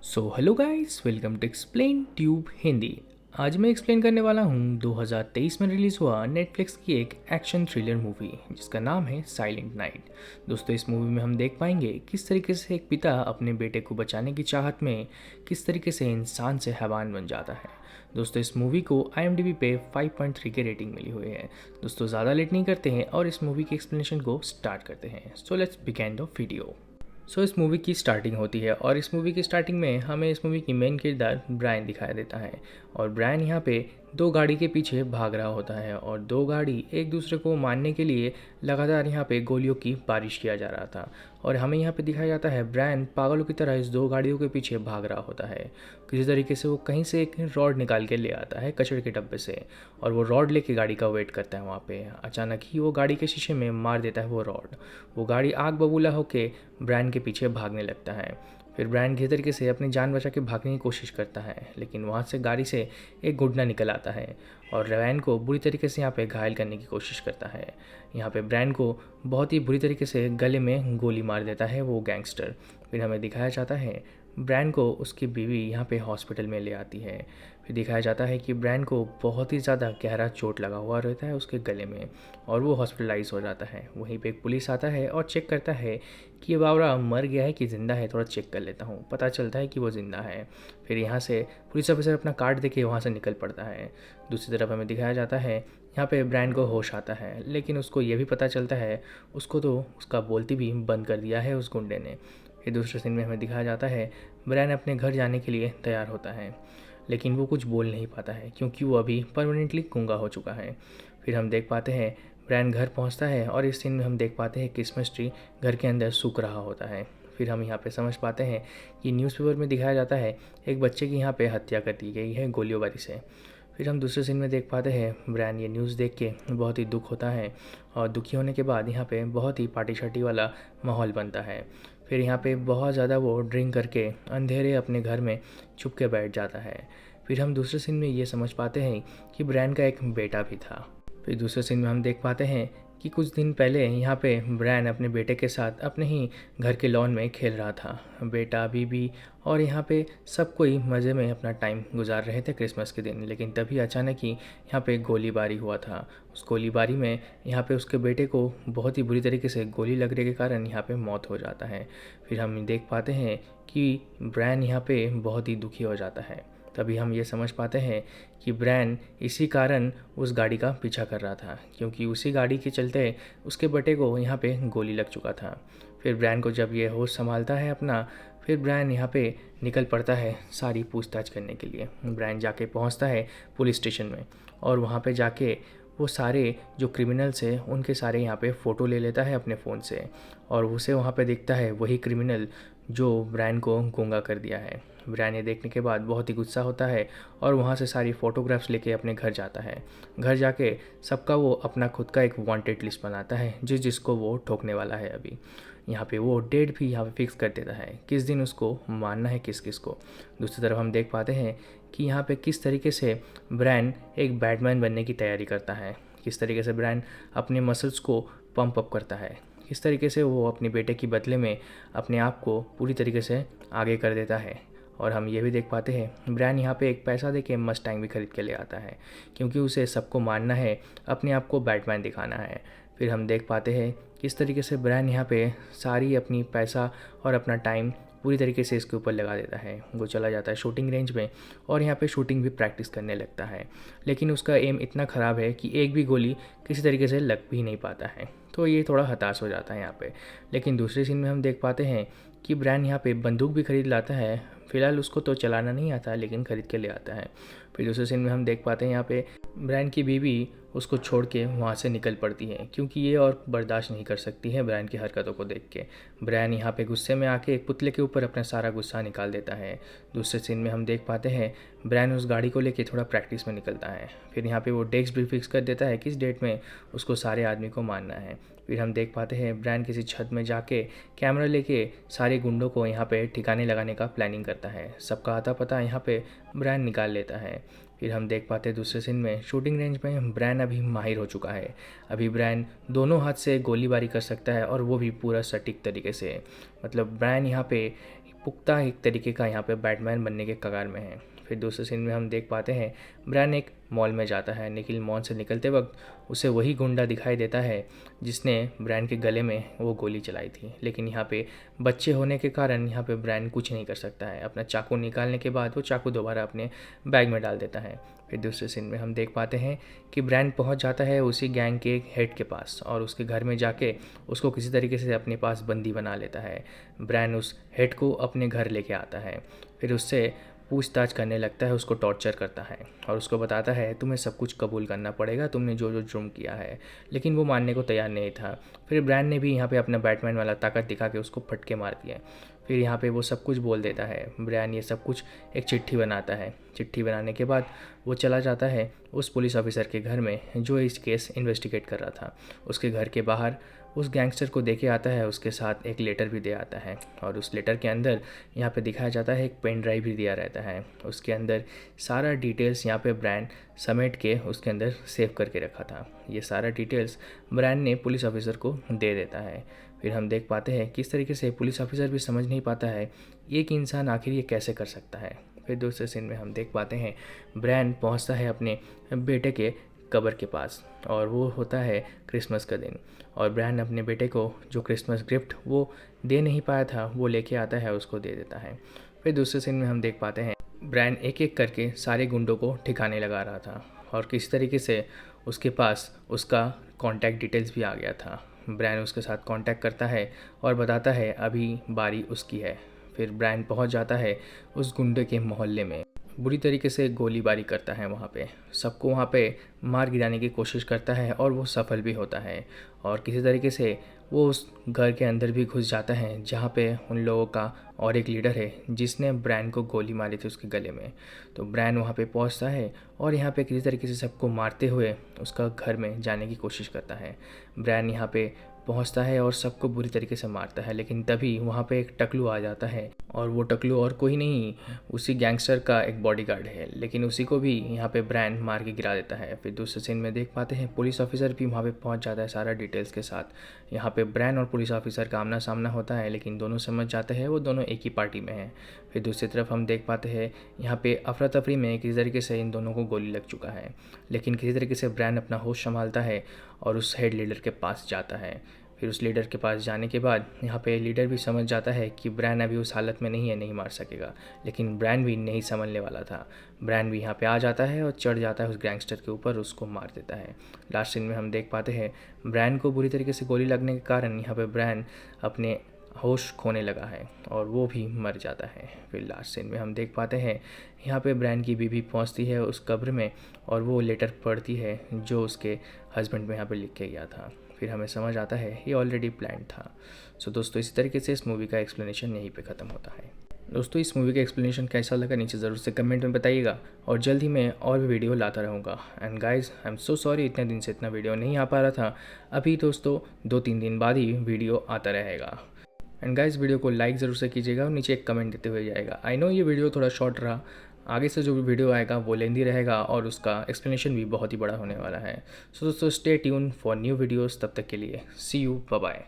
So hello guys, welcome to explain tube Hindi. आज मैं explain करने वाला हूँ 2023 में रिलीज़ हुआ नेटफ्लिक्स की एक एक्शन थ्रिलर मूवी जिसका नाम है साइलेंट नाइट। दोस्तों, इस मूवी में हम देख पाएंगे किस तरीके से एक पिता अपने बेटे को बचाने की चाहत में किस तरीके से इंसान से हैवान बन जाता है। दोस्तों, इस मूवी को IMDb पे 5.3 की रेटिंग मिली हुई है। दोस्तों, ज़्यादा लेट नहीं करते हैं और इस मूवी के एक्सप्लेनेशन को स्टार्ट करते हैं। So let's begin the video. इस मूवी की स्टार्टिंग होती है और इस मूवी की स्टार्टिंग में हमें इस मूवी की मेन किरदार ब्रायन दिखाई देता है। और ब्रायन यहाँ पे दो गाड़ी के पीछे भाग रहा होता है और दो गाड़ी एक दूसरे को मारने के लिए लगातार यहाँ पे गोलियों की बारिश किया जा रहा था। और हमें यहाँ पे दिखाया जाता है ब्रायन पागलों की तरह इस दो गाड़ियों के पीछे भाग रहा होता है। किसी तरीके से वो कहीं से एक रॉड निकाल के ले आता है कचरे के डब्बे से और वो रॉड लेके गाड़ी का वेट करता है वहाँ पे। अचानक ही वो गाड़ी के शीशे में मार देता है वो रॉड। वो गाड़ी आग बबूला होके ब्रायन के पीछे भागने लगता है। फिर ब्रायन किसी तरीके से अपनी जान बचा के भागने की कोशिश करता है, लेकिन वहाँ से गाड़ी से एक गुंडा निकल आता है और ब्रायन को बुरी तरीके से यहाँ पे घायल करने की कोशिश करता है। यहाँ पे ब्रायन को बहुत ही बुरी तरीके से गले में गोली मार देता है वो गैंगस्टर। फिर हमें दिखाया जाता है ब्रायन को उसकी बीवी यहाँ पे हॉस्पिटल में ले आती है। फिर दिखाया जाता है कि ब्रायन को बहुत ही ज़्यादा गहरा चोट लगा हुआ रहता है उसके गले में और वो हॉस्पिटलाइज हो जाता है। वहीं पे एक पुलिस आता है और चेक करता है कि ये बावरा मर गया है कि ज़िंदा है, थोड़ा चेक कर लेता हूँ। पता चलता है कि वो ज़िंदा है। फिर यहाँ से पुलिस ऑफिसर अपना कार्ड देके वहाँ से निकल पड़ता है। दूसरी तरफ हमें दिखाया जाता है यहाँ पे ब्रायन को होश आता है, लेकिन उसको ये भी पता चलता है उसको तो उसका बोलती भी बंद कर दिया है उस गुंडे ने। फिर दूसरे सीन में हमें दिखाया जाता है ब्रायन अपने घर जाने के लिए तैयार होता है, लेकिन वो कुछ बोल नहीं पाता है क्योंकि वो अभी परमानेंटली गूंगा हो चुका है। फिर हम देख पाते हैं ब्रायन घर पहुंचता है और इस सीन में हम देख पाते हैं क्रिसमस ट्री घर के अंदर सूख रहा होता है। फिर हम यहाँ पे समझ पाते हैं कि न्यूज़पेपर में दिखाया जाता है एक बच्चे की यहाँ पे हत्या कर दी गई है गोलीबारी से। फिर हम दूसरे सीन में देख पाते हैं ब्रायन ये न्यूज़ देख के बहुत ही दुख होता है और दुखी होने के बाद यहाँ पे बहुत ही पार्टी शार्टी वाला माहौल बनता है। फिर यहाँ पे बहुत ज़्यादा वो ड्रिंक करके अंधेरे अपने घर में छुप के बैठ जाता है। फिर हम दूसरे सीन में ये समझ पाते हैं कि ब्रायन का एक बेटा भी था। फिर दूसरे सीन में हम देख पाते हैं कि कुछ दिन पहले यहाँ पे ब्रायन अपने बेटे के साथ अपने ही घर के लॉन में खेल रहा था। बेटा बीबी और यहाँ पे सब कोई मज़े में अपना टाइम गुजार रहे थे क्रिसमस के दिन, लेकिन तभी अचानक ही यहाँ पे गोलीबारी हुआ था। उस गोलीबारी में यहाँ पे उसके बेटे को बहुत ही बुरी तरीके से गोली लगने के कारण यहाँ पे मौत हो जाता है। फिर हम देख पाते हैं कि ब्रायन यहाँ पे बहुत ही दुखी हो जाता है। तभी हम ये समझ पाते हैं कि ब्रायन इसी कारण उस गाड़ी का पीछा कर रहा था, क्योंकि उसी गाड़ी के चलते उसके बेटे को यहाँ पे गोली लग चुका था। फिर ब्रायन को जब ये होश संभालता है अपना, फिर ब्रायन यहाँ पे निकल पड़ता है सारी पूछताछ करने के लिए। ब्रायन जाके पहुँचता है पुलिस स्टेशन में और वहाँ पे जाके वो सारे जो क्रिमिनल्स हैं उनके सारे यहाँ पे फ़ोटो ले लेता है अपने फ़ोन से और उसे वहाँ पे दिखता है वही क्रिमिनल जो ब्रायन को गूंगा कर दिया है। ब्रायन ये देखने के बाद बहुत ही गुस्सा होता है और वहाँ से सारी फ़ोटोग्राफ्स लेके अपने घर जाता है। घर जाके सबका वो अपना खुद का एक वांटेड लिस्ट बनाता है जिसको वो ठोकने वाला है। अभी यहाँ पे वो डेट भी यहाँ पे फिक्स कर देता है किस दिन उसको मारना है किस किस को। दूसरी तरफ हम देख पाते हैं कि यहाँ पे किस तरीके से ब्रायन एक बैटमैन बनने की तैयारी करता है, किस तरीके से ब्रायन अपने मसल्स को पंप अप करता है, किस तरीके से वो अपने बेटे की बदले में अपने आप को पूरी तरीके से आगे कर देता है। और हम ये भी देख पाते हैं ब्रायन यहाँ पे एक पैसा दे के मस्टैंग भी खरीद के ले आता है, क्योंकि उसे सबको मारना है, अपने आप को बैटमैन दिखाना है। फिर हम देख पाते हैं किस तरीके से ब्रायन यहाँ पे सारी अपनी पैसा और अपना टाइम पूरी तरीके से इसके ऊपर लगा देता है। वो चला जाता है शूटिंग रेंज में और यहाँ पे शूटिंग भी प्रैक्टिस करने लगता है, लेकिन उसका एम इतना ख़राब है कि एक भी गोली किसी तरीके से लग भी नहीं पाता है। तो ये थोड़ा हताश हो जाता है यहाँ पे। लेकिन दूसरे सीन में हम देख पाते हैं कि ब्रायन यहाँ पे बंदूक भी खरीद लाता है। फ़िलहाल उसको तो चलाना नहीं आता है, लेकिन ख़रीद के ले आता है। फिर दूसरे सीन में हम देख पाते हैं यहाँ पे ब्रायन की बीवी उसको छोड़ के वहाँ से निकल पड़ती है, क्योंकि ये और बर्दाश्त नहीं कर सकती है ब्रायन की हरकतों को देख के। ब्रायन यहाँ पे गुस्से में आके एक पुतले के ऊपर अपना सारा गुस्सा निकाल देता है। दूसरे सीन में हम देख पाते हैं ब्रायन उस गाड़ी को लेके थोड़ा प्रैक्टिस में निकलता है। फिर यहाँ पे वो डेट्स भी फिक्स कर देता है किस डेट में उसको सारे आदमी को मारना है। फिर हम देख पाते हैं ब्रायन किसी छत में जाके कैमरा लेके सारे गुंडों को यहाँ पे ठिकाने लगाने का प्लानिंग करता है। सबका आता पता यहाँ पे ब्रायन निकाल लेता है। फिर हम देख पाते हैं दूसरे सीन में शूटिंग रेंज में ब्रायन अभी माहिर हो चुका है। अभी ब्रायन दोनों हाथ से गोलीबारी कर सकता है और वो भी पूरा सटीक तरीके से। मतलब ब्रायन यहाँ पे पुख्ता एक तरीके का यहाँ पे बैटमैन बनने के कगार में है। फिर दूसरे सीन में हम देख पाते हैं ब्रायन एक मॉल में जाता है, लेकिन मॉल से निकलते वक्त उसे वही गुंडा दिखाई देता है जिसने ब्रायन के गले में वो गोली चलाई थी। लेकिन यहाँ पे बच्चे होने के कारण यहाँ पे ब्रायन कुछ नहीं कर सकता है। अपना चाकू निकालने के बाद वो चाकू दोबारा अपने बैग में डाल देता है। फिर दूसरे सीन में हम देख पाते हैं कि ब्रायन पहुंच जाता है उसी गैंग के हेड के पास और उसके घर में जाके उसको किसी तरीके से अपने पास बंदी बना लेता है। ब्रायन उस हेड को अपने घर लेके आता है, फिर उससे पूछताछ करने लगता है, उसको टॉर्चर करता है और उसको बताता है तुम्हें सब कुछ कबूल करना पड़ेगा, तुमने जो जो जुर्म किया है। लेकिन वो मानने को तैयार नहीं था। फिर ब्रायन ने भी यहाँ पे अपना बैटमैन वाला ताकत दिखा के उसको फटके मार दिया। फिर यहाँ पे वो सब कुछ बोल देता है। ब्रायन ये सब कुछ एक चिट्ठी बनाता है। चिट्ठी बनाने के बाद वो चला जाता है उस पुलिस ऑफिसर के घर में जो इस केस इन्वेस्टिगेट कर रहा था। उसके घर के बाहर उस गैंगस्टर को देके आता है, उसके साथ एक लेटर भी दे आता है और उस लेटर के अंदर यहाँ पे दिखाया जाता है एक पेन ड्राइव भी दिया रहता है। उसके अंदर सारा डिटेल्स यहाँ पे ब्रायन समेट के उसके अंदर सेव करके रखा था। ये सारा डिटेल्स ब्रायन ने पुलिस ऑफिसर को दे देता है। फिर हम देख पाते हैं किस तरीके से पुलिस ऑफिसर भी समझ नहीं पाता है एक इंसान आखिर ये कैसे कर सकता है। फिर दूसरे सीन में हम देख पाते हैं ब्रायन पहुंचता है अपने बेटे के कब्र के पास और वो होता है क्रिसमस का दिन। और ब्रायन अपने बेटे को जो क्रिसमस गिफ्ट वो दे नहीं पाया था वो लेके आता है, उसको दे देता है। फिर दूसरे सीन में हम देख पाते हैं ब्रायन एक एक करके सारे गुंडों को ठिकाने लगा रहा था और किसी तरीके से उसके पास उसका कॉन्टैक्ट डिटेल्स भी आ गया था। ब्रायन उसके साथ कांटेक्ट करता है और बताता है अभी बारी उसकी है। फिर ब्रायन पहुंच जाता है उस गुंडे के मोहल्ले में, बुरी तरीके से गोलीबारी करता है, वहाँ पे सबको वहाँ पे मार गिराने की कोशिश करता है और वो सफल भी होता है। और किसी तरीके से वो उस घर के अंदर भी घुस जाता है जहाँ पे उन लोगों का और एक लीडर है जिसने ब्रायन को गोली मारी थी उसके गले में। तो ब्रायन वहाँ पे पहुँचता है और यहाँ पे किसी तरीके से सबको मारते हुए उसका घर में जाने की कोशिश करता है। ब्रायन यहाँ पे पहुंचता है और सबको बुरी तरीके से मारता है, लेकिन तभी वहाँ पे एक टकलू आ जाता है और वो टकलू और कोई नहीं उसी गैंगस्टर का एक बॉडीगार्ड है, लेकिन उसी को भी यहाँ पे ब्रायन मार के गिरा देता है। फिर दूसरे सीन में देख पाते हैं पुलिस ऑफिसर भी वहाँ पे पहुँच जाता है सारा डिटेल्स के साथ। यहाँ पे ब्रायन और पुलिस ऑफिसर का आमना सामना होता है, लेकिन दोनों समझ जाते हैं वो दोनों एक ही पार्टी में हैं। फिर दूसरी तरफ हम देख पाते हैं यहाँ पे अफरा तफरी में किसी तरीके से इन दोनों को गोली लग चुका है, लेकिन किसी तरीके से ब्रायन अपना होश संभालता है और उस हेड लीडर के पास जाता है। फिर उस लीडर के पास जाने के बाद यहाँ पे लीडर भी समझ जाता है कि ब्रायन अभी उस हालत में नहीं है, नहीं मार सकेगा, लेकिन ब्रायन भी नहीं संभलने वाला था। ब्रायन भी यहाँ पे आ जाता है और चढ़ जाता है उस गैंगस्टर के ऊपर, उसको मार देता है। लास्ट सीन में हम देख पाते हैं ब्रायन को बुरी तरीके से गोली लगने के कारण यहाँ पे ब्रायन अपने होश खोने लगा है और वो भी मर जाता है। फिर लास्ट सीन में हम देख पाते हैं यहाँ पे ब्रायन की बीवी पहुँचती है उस कब्र में और वो लेटर पढ़ती है जो उसके हस्बैंड में यहाँ पे लिख के गया था। फिर हमें समझ आता है ये ऑलरेडी प्लान था। सो दोस्तों इसी तरीके से इस मूवी का एक्सप्लेनेशन यहीं पे ख़त्म होता है। दोस्तों इस मूवी का एक्सप्लेनेशन कैसा लगा नीचे ज़रूर से कमेंट में बताइएगा और जल्द ही मैं और भी वीडियो लाता रहूँगा। And guys I am so sorry इतने दिन से इतना वीडियो नहीं आ पा रहा था। अभी दोस्तों 2-3 दिन बाद ही वीडियो आता रहेगा। एंड गाइज वीडियो को लाइक ज़रूर से कीजिएगा और नीचे एक कमेंट देते हुए जाएगा। आई नो ये वीडियो थोड़ा शॉर्ट रहा, आगे से जो भी वीडियो आएगा वो लेंदी रहेगा और उसका एक्सप्लेनेशन भी बहुत ही बड़ा होने वाला है। सो दोस्तों stay tune for new videos, तब तक के लिए सी यू, बाय बाय।